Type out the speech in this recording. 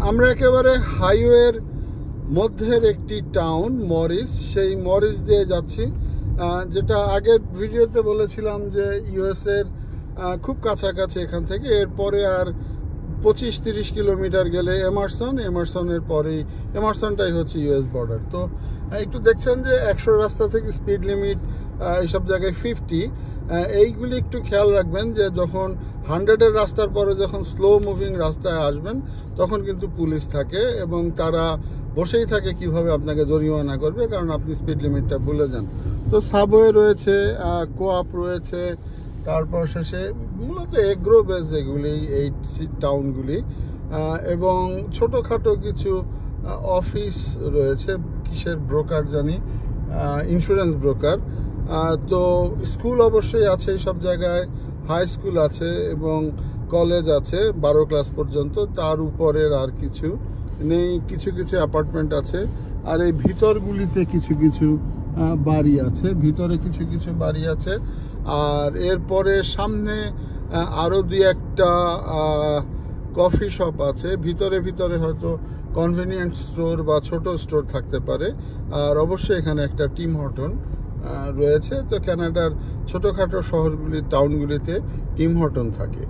আমরা একেবারে হাইওয়ের মধ্যের একটি টাউন মরিস, সেই মরিস দিয়ে যাচ্ছি, যেটা আগের ভিডিওতে বলেছিলাম যে ইউএস এর খুব কাছাকাছি এখান থেকে। এরপরে আর 25-30 কিলোমিটার গেলে এমারসনের পরেই, এমারসনটাই হচ্ছে ইউএস বর্ডার। তো একটু দেখছেন যে 100 রাস্তা থেকে স্পিড লিমিট এইসব জায়গায় 50। এইগুলি একটু খেয়াল রাখবেন যে যখন 100-এর রাস্তার পরে যখন স্লো মুভিং রাস্তায় আসবেন তখন কিন্তু পুলিশ থাকে এবং তারা বসেই থাকে কিভাবে আপনাকে জরিমানা করবে, কারণ আপনি স্পিড লিমিটটা ভুলে যান। তো সাবওয়ে রয়েছে, কোআপ রয়েছে, তারপর শেষে মূলত এগ্রো বেস যেগুলি এই টাউনগুলি, এবং ছোটোখাটো কিছু অফিস রয়েছে, কিসের ব্রোকার জানি, ইন্স্যুরেন্স ব্রোকার। তো স্কুল অবশ্যই আছে এই সব জায়গায়, হাই স্কুল আছে এবং কলেজ আছে 12 ক্লাস পর্যন্ত, তার উপরের আর কিছু নেই। কিছু কিছু অ্যাপার্টমেন্ট আছে, আর এই ভিতরগুলিতে কিছু কিছু বাড়ি আছে, ভিতরে কিছু কিছু বাড়ি আছে। আর এরপরে সামনে আরও 2-1টা কফি শপ আছে, ভিতরে ভিতরে হয়তো কনভেনিয়েন্ট স্টোর বা ছোট স্টোর থাকতে পারে। আর অবশ্যই এখানে একটা টিম হর্টন রয়েছে। তো কানাডার ছোটোখাটো শহরগুলি, টাউনগুলিতে টিম হর্টন থাকে।